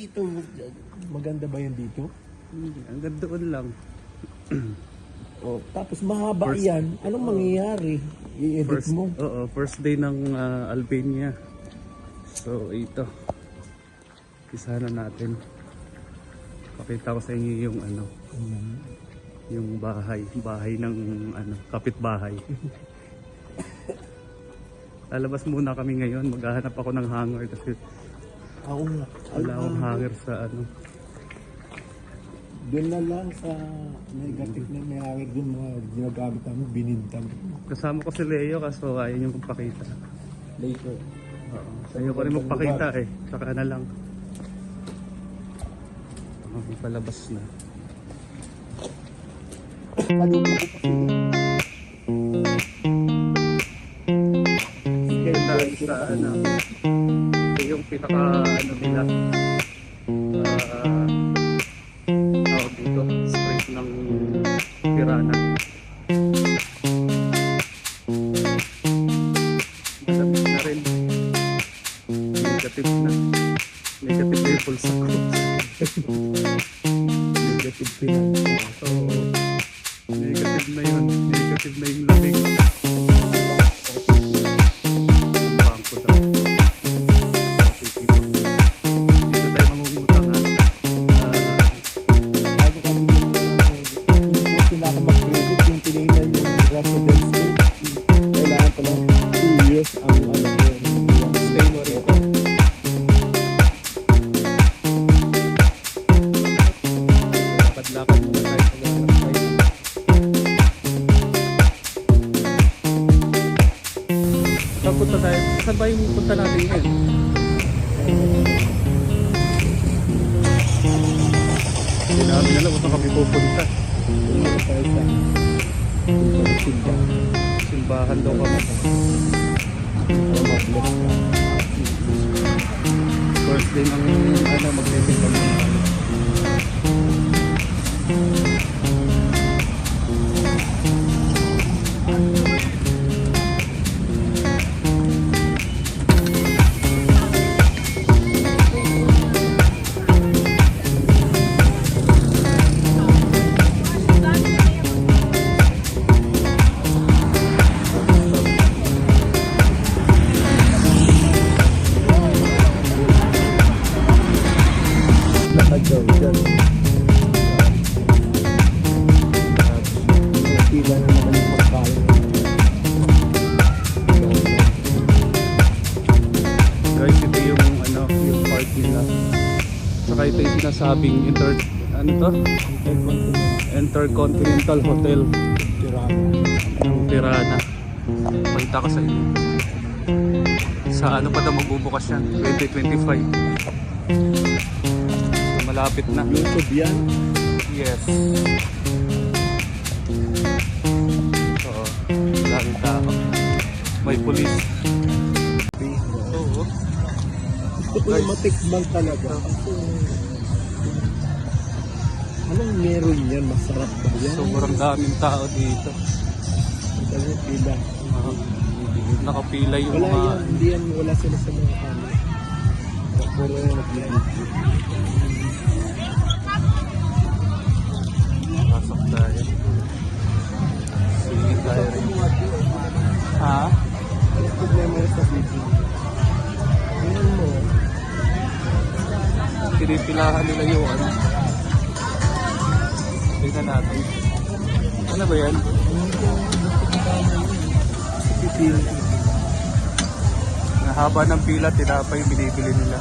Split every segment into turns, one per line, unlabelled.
dito, maganda ba yan dito?
Hindi, hanggang doon lang.
Oh, tapos mahaba
First-
yan. Anong mangyayari? I-edit mo.
First day ng Albania. So ito. Isa na natin. Pakita ko sa inyo yung ano, yung bahay ng ano, kapitbahay. Lalabas muna kami ngayon, maghahanap ako ng hanger kasi
Oo nga.
wala akong hanger sa ano.
Doon na lang sa negative na may hanger doon mga ginagamit namin, binintang.
Kasama ko si Leo kaso ayaw niya magpakita.
Later.
Oo. Ayaw ko rin magpakita eh. Saka na lang. May palabas na. Ganda sa ano. Ito yung pinaka ano nila. Tawag dito. Straight ng Tirana. Malamig na rin. Negative na. Negative na yung pulsa ko.
Negative finance.
So, negative na yun. Negative na yung lamig. Bangko daw. Dito tayo mangungutang ha.
Bago kami yung pinakamag-credit, yung tinignan yung residence ko, kailangan pa lang 2 years ang ano yung stay mo rito.
Lakad-lakad muna tayo sa website. Saan punta tayo? Saan ba yung punta natin ngayon? Hindi namin alam kung saan kami pupunta. Simbahan daw kami. First day ng ano, magtitimbang ng ano.
Lakad daw dyan. Pila na naman yung magkain.
Guys, ito yung ano, yung park nila. Saka ito yung sinasabing Intercontinental Hotel ng Tirana. Pakita ko sa inyo. Sa ano pa daw magbubukas yan? 2025. So, malapit na.
YouTube yan.
Yes. So, daming tao. May pulis. Oo.
Gusto ko yung matikman talaga. Anong meron yan? Masarap ba yan?
Sobrang daming tao dito.
Dahil pila.
Nakapila yung
Wala
mga...
yan. Hindi yan. Wala sila sa mga kami. Puro yan nag-YouTube.
Pasok tayo. Sige tayo rin. Ha?
Anong problema yan sa video? Tingnan mo.
Pinipilahan nila yung ano. Tingnan natin. Ano ba yan?
Pipili.
Nahaba ng pila, tinapay yung binibili nila.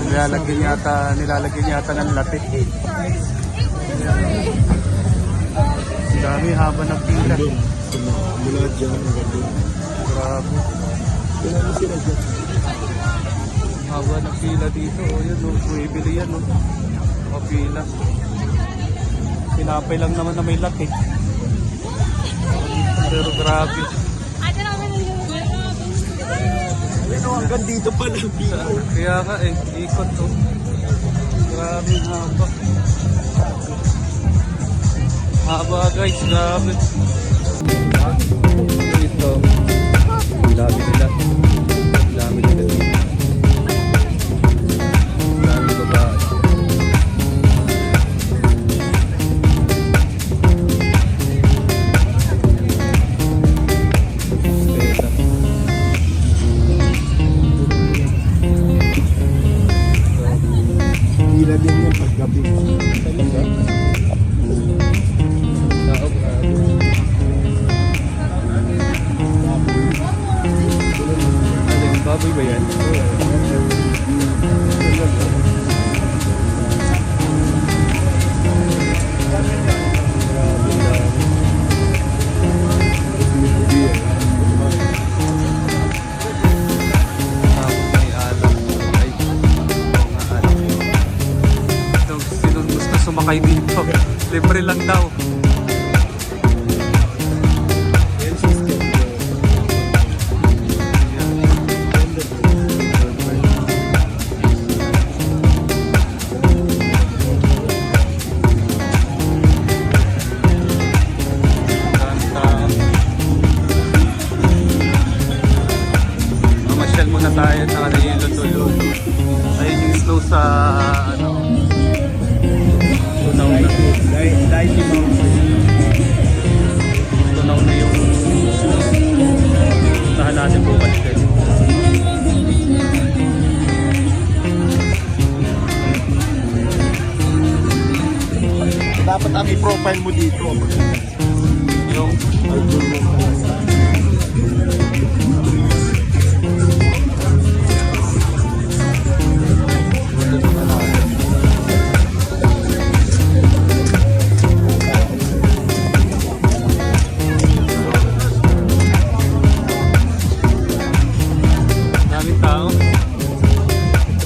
Nilalagyan yata ng latik. Ang dami, haba ng pila.
Mula dyan ang gabi.
Grabe.
Tingnan mo sila dyan.
Haba ng pila dito. O yun, bumibili yan. Pila. Tinapay lang naman na may latik. Pero grabe.
Ano hanggang dito pa lang dito.
Kaya nga eh, ikot to. Grabe haba. Haba guys, grabe. Ito. Ang dami nila. Ang dami nila dito. Ang dami
na din yan paggabi. Talaga?
Tao, grabe. Ano yung baboy ba yan? Tapos may alam. Ay, mga alam. Sino gusto sumakay dito? Libre lang daw.
Yan system.
Mamasyal muna tayo sa kanila tulo. Ayun yung slow sa ano. Tunaw na.
Dahil di ba
Tunaw na yung slow. Tahan natin bukas din.
dapat ang i-profile mo dito.
Yung daming tao.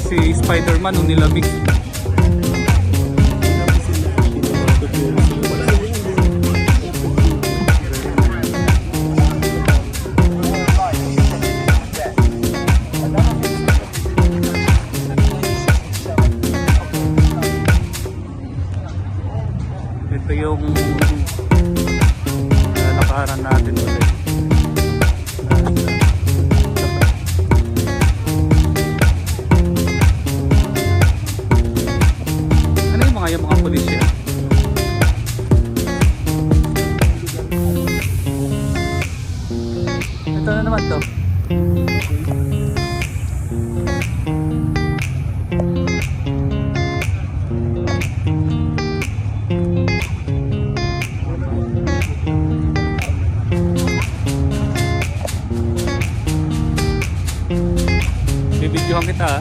Si Spider-Man nung nilamig. Ito yung lalakaran natin ulit. Ano yung mga pulis yan? Ito na naman to. Bibidyohan kita ha.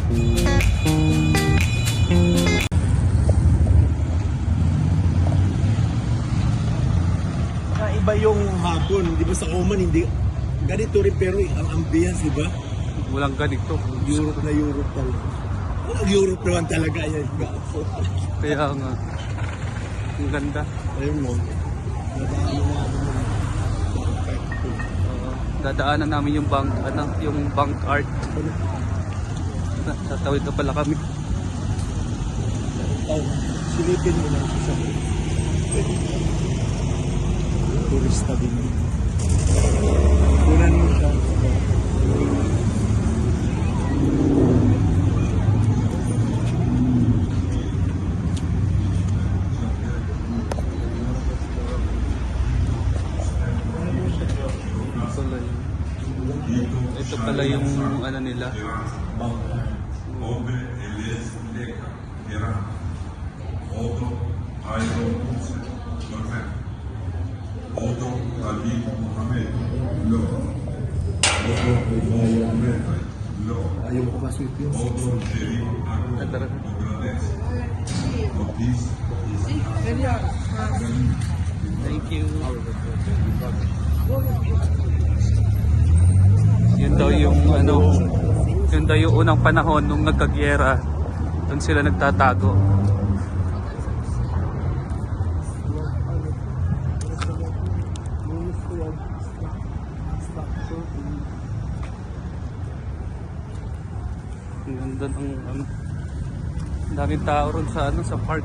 Iba yung hapon, di ba sa Oman hindi ganito rin pero ang ambience, di ba?
Walang ganito.
Europe na Europe talaga. Walang Europe naman talaga yan. Gapo.
Kaya nga. Ang ganda.
Ayun mo.
Dadaanan namin yung bank, yung bank art. Tatawid na pala kami.
Oh, silipin mo lang sa turista din. Kunan mo siya.
Ito pala yung ano nila.
Ayaw mo paswit yun.
Thank you. Yun daw yung ano, yun daw yung unang panahon nung nagkagyera. Doon sila nagtatago. Ang ganda ng ano, daming tao ron sa ano, sa park.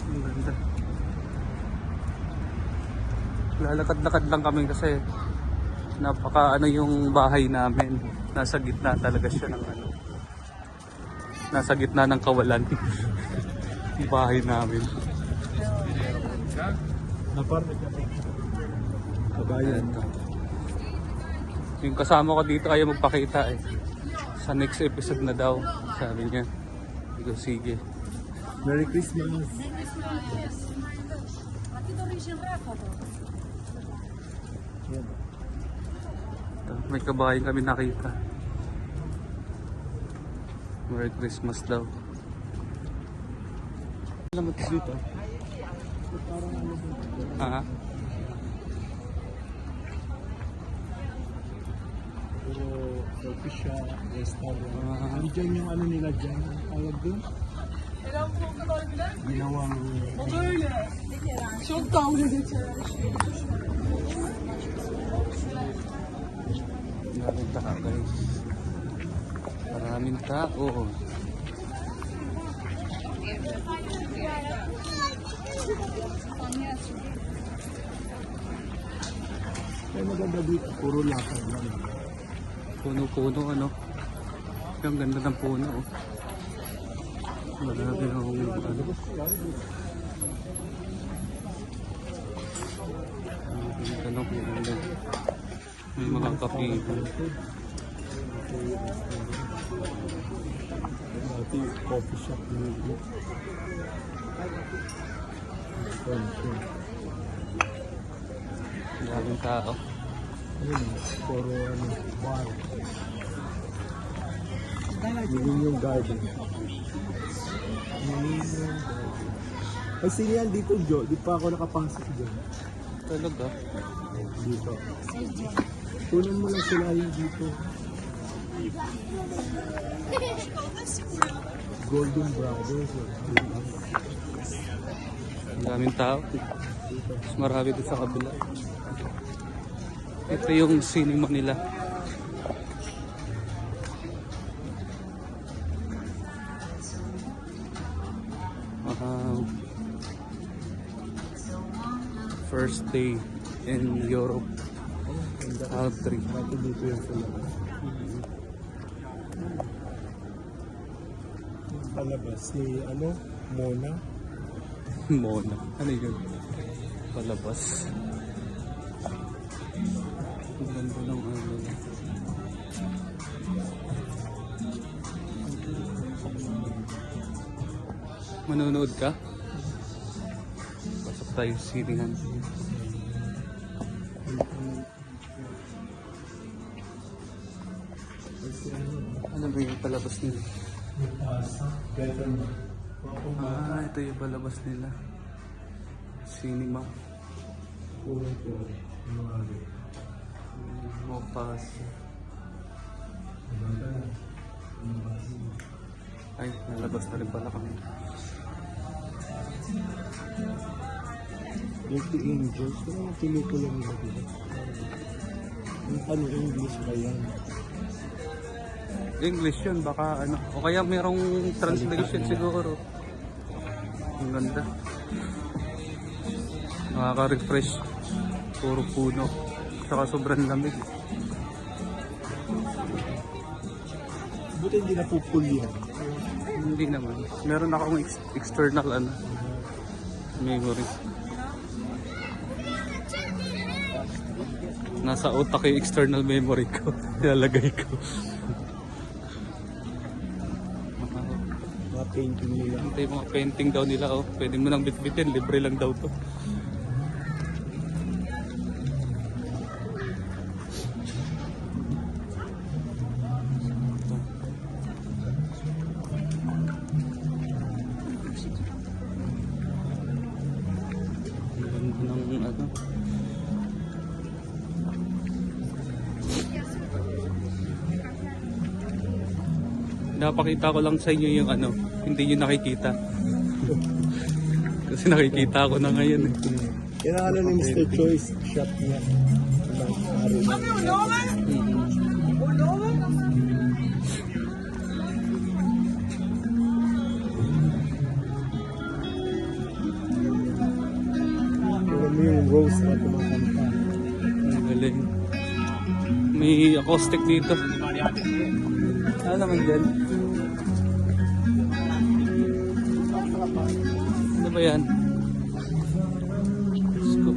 Ang ganda. Lalakad-lakad lang kami kasi napaka ano yung bahay namin. Nasa gitna talaga siya ng ano. Nasa gitna ng kawalan. Yung bahay namin.
Kabayan.
Yung kasama ko dito ayaw magpakita eh. Sa next episode na daw, sabi niya. Digo, sige.
Merry Christmas! Yan.
May kabayan kami nakita. Merry Christmas daw.
Alam mo dito?
Ah,
Pero coffee shop, restaurant.
Ah.
Hindi dyan yung ano nila dyan. Ang tawag doon? Ginawang...
maraming tao guys. Maraming tao.
Ay maganda dito. Puro lakad lang.
Puno-puno ano. Ang ganda ng puno. Oh. Marami akong ano. Ang tanong kung ano. May mga kapihan.
Ito yung coffee shop dito.
Maraming tao.
Ayun, puro ano, bar. Yun yung garden. Ay, sino yan dito, Jo? Di pa ako nakapasok dyan.
Talaga.
Dito. Tunan mo lang sila yung dito. Golden Brothers.
Maraming tao. Mas marami din sa kabila. Ito yung cinema nila. First day in Europe country.
Dati dito yung sila. Palabas si ano, Mona.
Mona. Ano yun? Palabas. Ang ganda ng ano. Manonood ka? Pasok tayo sa sinihan. Ano ba yung palabas nila? Ah, ito yung palabas nila. Cinema. Mopas. Ay, nalabas na rin pala kami.
Dirty Angels. Ano yung pelikula nila dito? Ano, English ba yan?
English yun, baka ano. O kaya merong translation siguro. Ang ganda. Nakaka-refresh. Puro puno. Saka sobrang lamig.
Buti hindi napupulihan.
Hindi naman. Meron akong external ano, memory. Nasa utak yung external memory ko. Nilalagay ko.
Mga painting nila.
Ito yung mga painting daw nila. Oh. Pwede mo nang bitbitin. Libre lang daw to. Ang ganda ng ano. Napakita ko lang sa inyo yung ano, hindi nyo nakikita. Kasi nakikita ko na ngayon eh.
Yan ang ano ni Mr. Choice shop niya. Tignan mo yung rose na kumakanta.
Ang galing. May acoustic dito. Ano naman dyan? Ano ba yan? Diyos ko.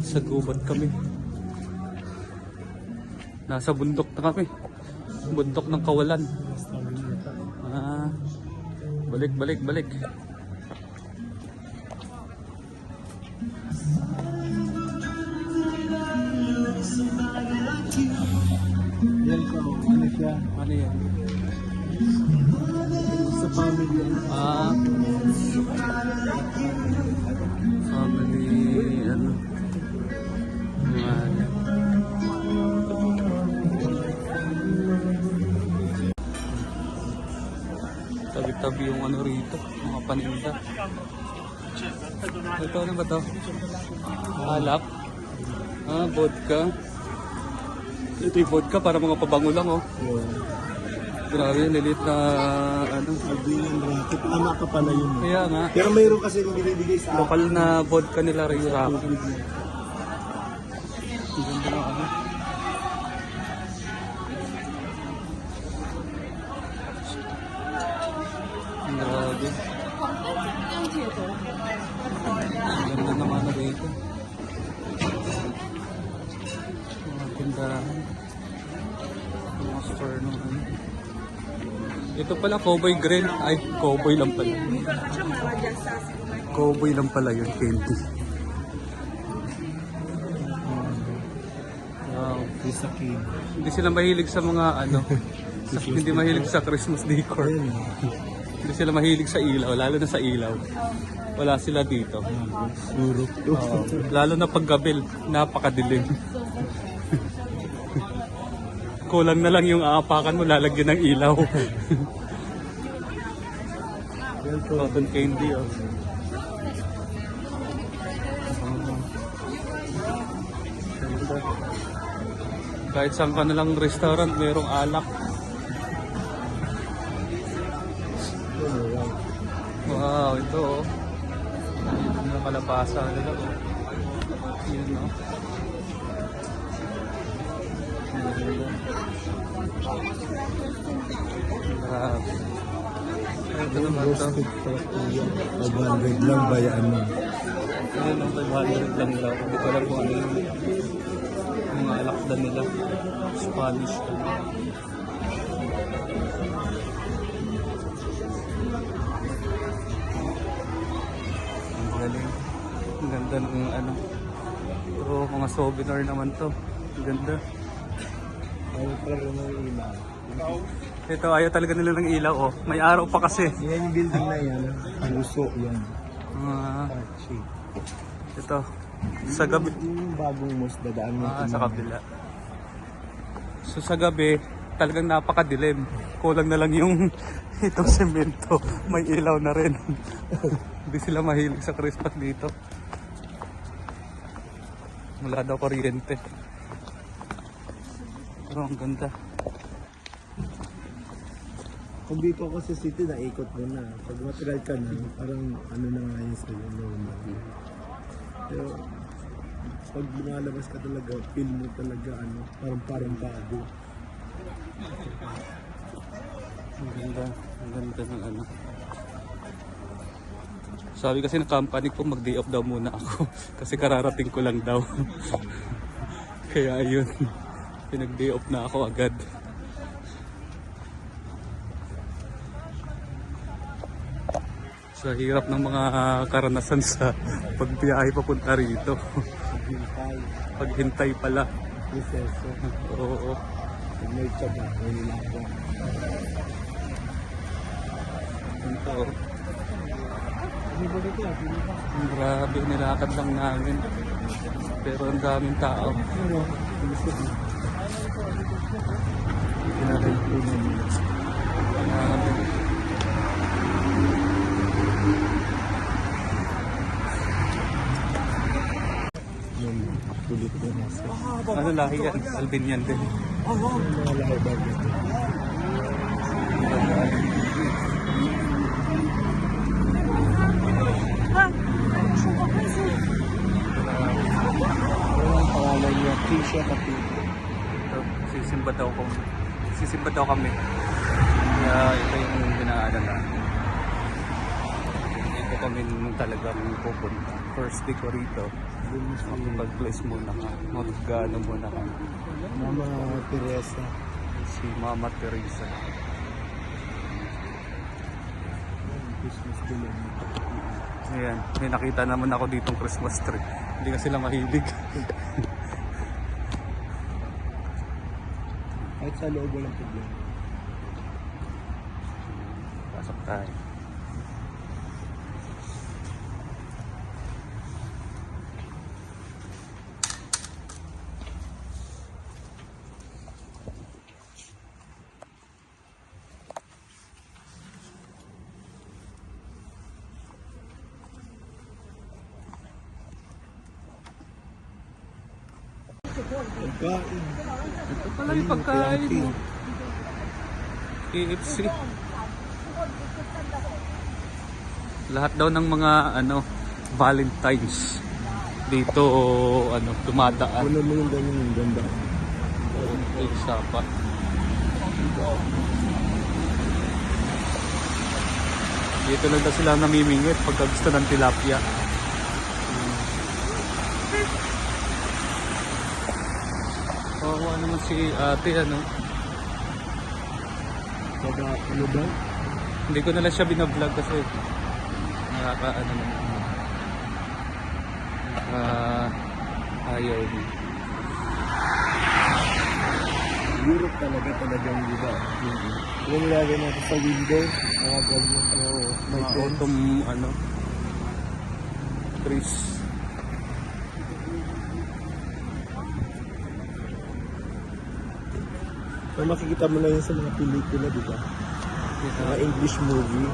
Sa gubat kami. Nasa bundok na kami. Bundok ng Kawalan. Ah, balik, balik, balik.
Yan ko, ano siya?
Ano yan?
Sa family.
Ah, family, ano? Ano? Tabi-tabi yung ano rito, mga paninda. Ito ano ba to? Alak? Ah, vodka. Ito yung vodka para mga pabango lang oh. Grabe, lilit na ano.
Sabi yung racket. Tama ka pala yun.
Kaya nga,
Pero mayroon kasi yung binibigay sa
lokal na vodka nila rin rap. Ang ganda na ano. Grabe. Ang ganda naman na dito. Mga tindahan. Mga store nung ano. Ito pala, Cowboy Grill. Ay, Cowboy lang pala. Cowboy lang pala yun, candy. Wow.
isa kid.
Hindi sila mahilig sa mga ano. Hindi mahilig sa Christmas decor. Hindi sila mahilig sa ilaw, lalo na sa ilaw. Wala sila dito.
Surok.
Lalo na paggabil, napakadilim. Kulang na lang yung aapakan mo, lalagyan ng ilaw. Cotton candy, oh. Kahit saan ka na lang restaurant, mayroong alak. Wow, ito oh. Ito na kalabasa nila oh. Yun oh. Grabe. Ito naman to.
500 lang ba yan?
Ayun ang 500 lang daw. Hindi ko alam kung ano yung mga alakdan nila. Spanish. Ang galing. Ang ganda ng ano. Ito, mga souvenir naman to. Ang ganda.
Ayaw pala ng ilaw.
Ito, ayaw talaga nila ng ilaw oh. May araw pa kasi.
Yan yung building na yan. Puso yan. Archie.
Ito, sa gabi.
Yung bagong mos dadaan mo.
Sa kabila. So sa gabi, talagang napakadilim. Kulang na lang yung itong semento. May ilaw na rin. Hindi sila mahilig sa Christmas dito. Wala daw kuryente. Pero ang ganda.
Pag dito ako sa city, naikot mo na. Pag matagal ka na, parang ano na nga yun sa'yo, normal. Pero pag lumalabas ka talaga, feel mo talaga ano, parang bago.
Ang ganda. Ang ganda ng ano. Sabi kasi ng company ko, mag-day off daw muna ako. Kasi kararating ko lang daw. Kaya ayun. Pinag-day off na ako agad. Sa hirap ng mga karanasan sa pagbiyahe papunta rito.
Hintay,
Paghintay pala.
proseso.
Oo.
Pag may tsaga, may nilaban.
Ito.
Ano ba dito?
Grabe, nilakad lang namin. Pero ang daming tao.
Ano? Gusto ko.
Grabe.
Yung kulit na nasa.
Ano lahi yan? Albanian din.
Mga lahat bagay. Walang pangalan niya, Keisha Kapito.
Ito, sisimba daw kami. Kaya ito yung binaanan na. Ito kami nung talagang pupunta. First day ko rito. Mag-place muna ka. Mag-gano muna ka.
Mama Teresa.
Si Mama Teresa.
Christmas tree.
Ayan, may nakita naman ako ditong Christmas tree. Hindi ka sila mahilig.
Kahit sa loob walang problema.
Pasok tayo.
Pagkain.
Ito pala yung pagkain mo. KFC. Lahat daw ng mga Valentines dito dumadaan.
Wala mo yung ganyan yung ganda.
Isa pa. Dito lang daw sila namimingit pagka gusto ng tilapia. Naman si ate
Baga, ano ba?
Hindi ko na lang siya binablog kasi naman ayaw niya.
Europe talagang diba? Yung nilagay natin sa window, mga ganyan, may
Mga
fence.
autumn trees.
So, makikita mo na yun sa mga pelikula, diba? Mga English movie.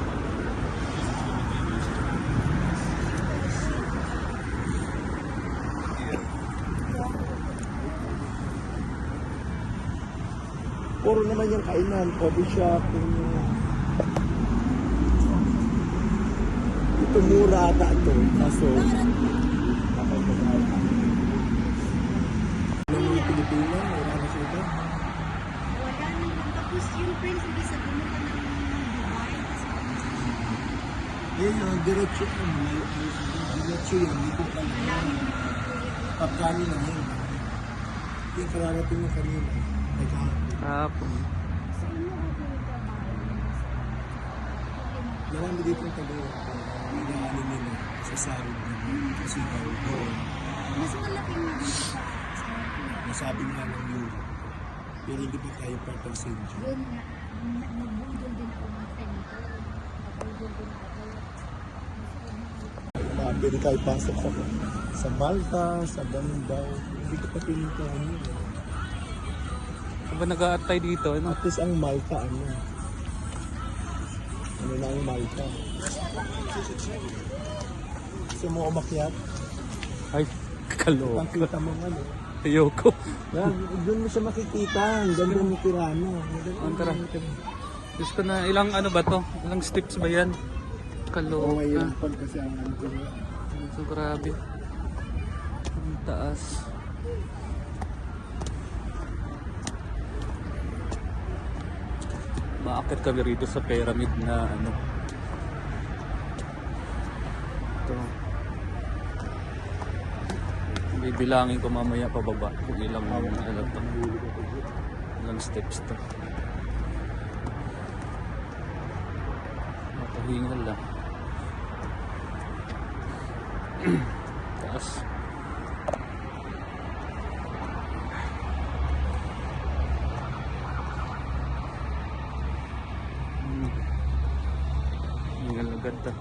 Puro naman yung kainan, coffee shop, ito mura ata ito, kaso ng mga Pilipino, wala na siya ito.
Wala naman. Tapos yung friends, hindi sa pumunta ng Dubai. Kasi
Ayun na, diretso yun, dito ka lang. Pagkani na yun. Yung kararating mo kanina, ay kahapon.
Tapos,
sa inyo, ako yung trabaho.
Marami dito yung taga, inaano nila sa sarod nila, kasi doon.
Mas malaki nga dito sa
Nasabi nga ng Euro. Pero hindi pa tayo part of Century.
yun nga. Nagbudol din ako ng ganito. Nagbudol din ako.
Pwede tayo pasok sa Malta, sa Bandaw. Hindi ko pa pinuntahan yun.
ba nag-aantay dito?
At least ang Malta, ano na ang Malta. Gusto mo umakyat?
Ay, kaloka.
Pakita mo ano.
Ayoko.
Yan, doon mo siya makikita. Ang ganda ni Tirano.
Ang tara. Diyos ko na, ilang ba to? Ilang steps ba yan? Kaloka.
Okay, yung pag kasi ang ano ko.
So, grabe. Ang taas. Maakit kami rito sa pyramid na ito. Bibilangin ko mamaya pababa kung ilang ilang steps to. Matahingal lang. Taas. Hingal agad to.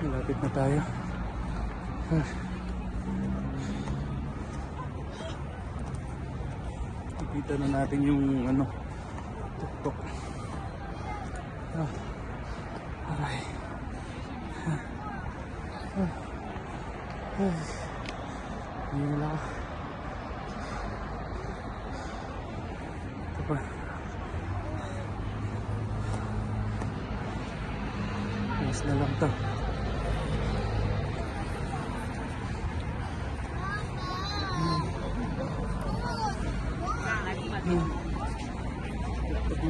Malapit na tayo. Nakita na natin yung tuktok. Aray. Hindi na ako. Ito pa. Ayos na lang to.
Tabi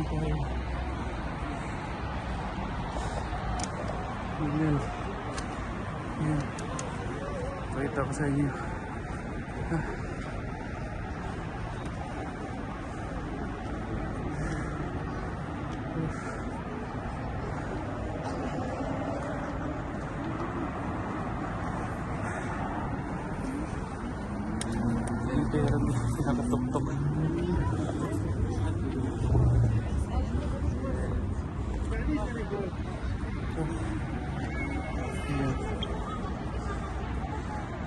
ko kayo.
Ayan. Ayan. Pakita ko sa inyo. Yung pera mo, pinakatok-tok. Ayan.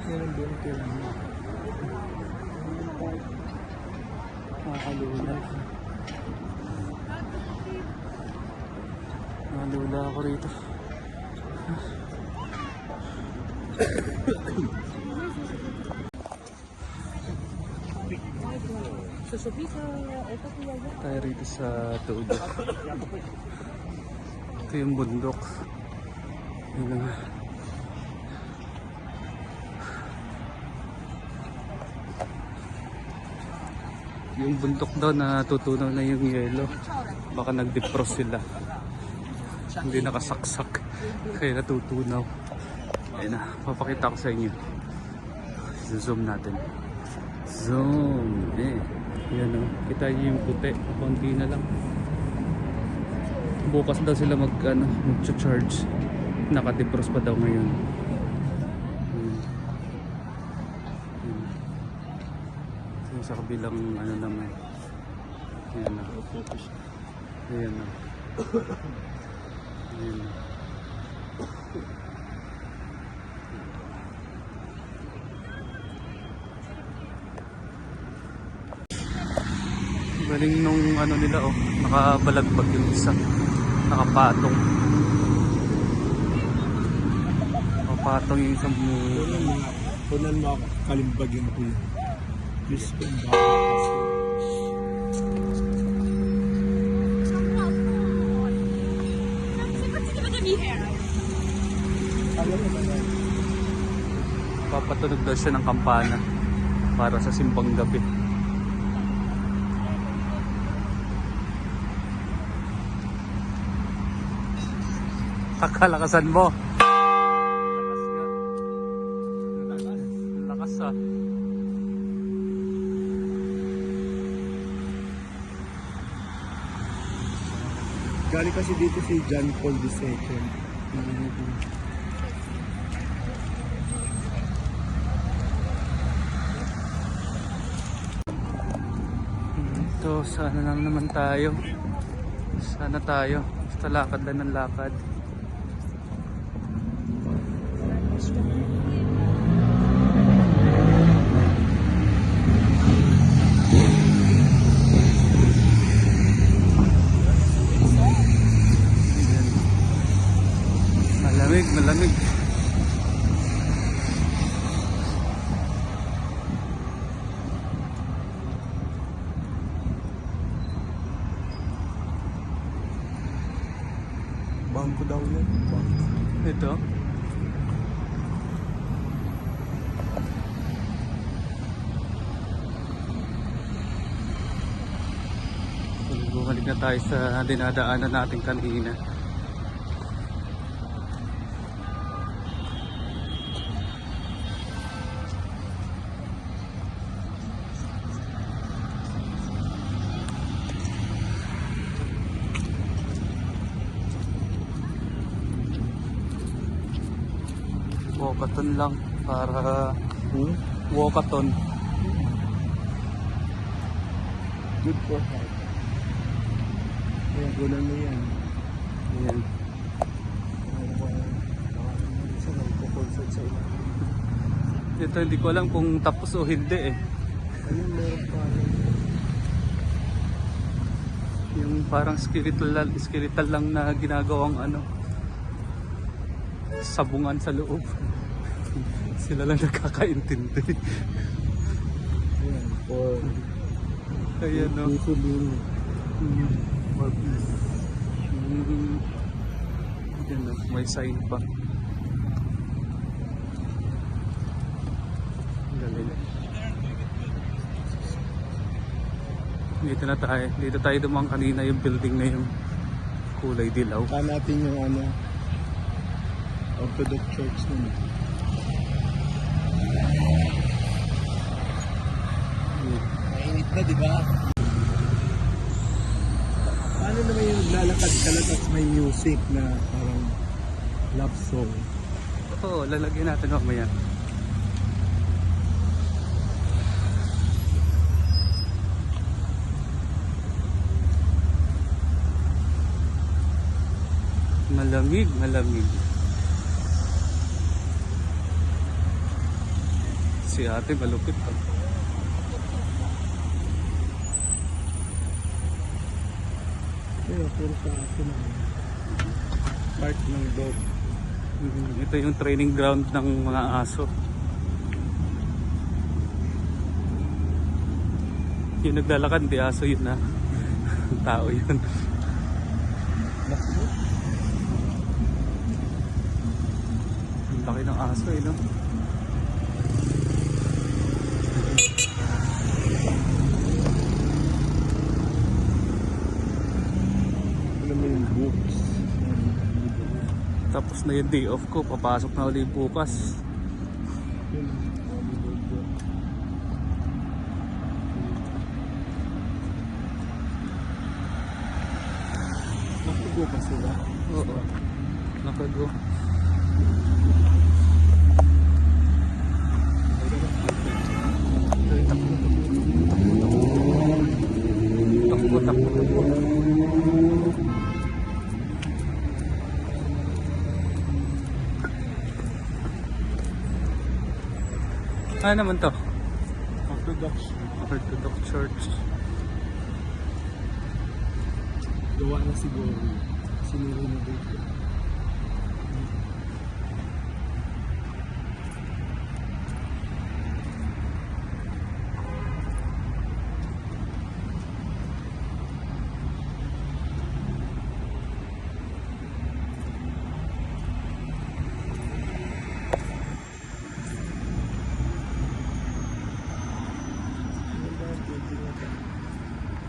Yan ang buong pera mo.
Nakakalula. Nalula ako rito. Tayo rito sa Tudo. Ito yung bundok. Yun na nga. Yung bundok daw na tutunaw na yung yelo. Baka nag-defrost sila. Hindi nakasaksak. Kaya natutunaw. Ayun na, papakita ko sa inyo. Zoom natin. Zoom. Yan o. Kita niyo yung puti. Konti na lang. Bukas daw sila mag-charge. Naka-defrost pa daw ngayon. Sa kabilang naman. Ayan na. Ayan na. Ayan na. Galing nung nila nakabalagbag yung isa. Nakapatong. Nakapatong yung isang
Kunan mo ako, kalimbagin ko yun. Please kung bakit
papatunog daw siya ng kampana para sa simbang gabi. Kakalakasan mo. Lakas nga. Lakas ah.
galing kasi dito si John Paul II.
Ito, sana lang naman tayo. Sana tayo. Basta lakad lang ng lakad. Malamig, malamig.
Bangko daw yan. Bangko.
Ito. Bumalik na tayo sa dinadaanan natin kanina. Walkathon lang para walkathon.
Good for health. Kaya gulan mo yan.
Ayan.
Isa na ipoponsad sa ilan.
Ito hindi ko alam kung tapos o hindi eh.
Ayun, meron pa.
Yung parang skeletal lang na ginagawang sabungan sa loob. Sila lang nakakaintindi.
Ayan, for
Ayan no.
peaceful for peace.
Ayan no, may sign pa. Galing. Dito na tayo. Dito tayo dumang kanina yung building na yung kulay dilaw.
Saka natin yung ano, Orthodox Church naman. Mainit na, di ba? Paano naman yung lalakad ka lang tapos may music na parang love song?
Oo, lalagyan natin mamaya. Malamig, malamig. Si ate malupit pa.
Pero puro sa akin na part ng dog.
Ito yung training ground ng mga aso. Yung naglalakad, di aso yun na. Tao yun.
Naku.
Ang laki ng aso eh, no?
Ano mo yung books?
Tapos na yung day off ko, papasok na ulit bukas.
Yun. Nakugo pa sila.
Oo. Nakago. Takbo, takbo, takbo. Ano naman to?
Orthodox.
Orthodox Church.
Gawa na siguro. Sinuro na dito.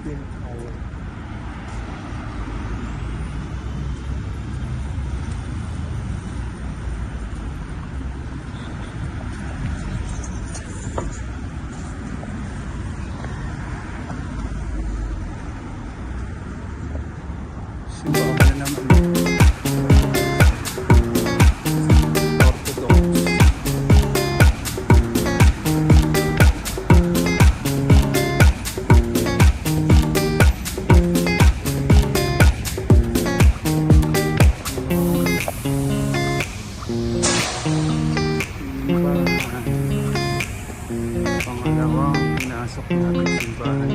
Twin Tower.
Simbahan na naman. Orthodox. Pangalawang pinasok namin simbahan.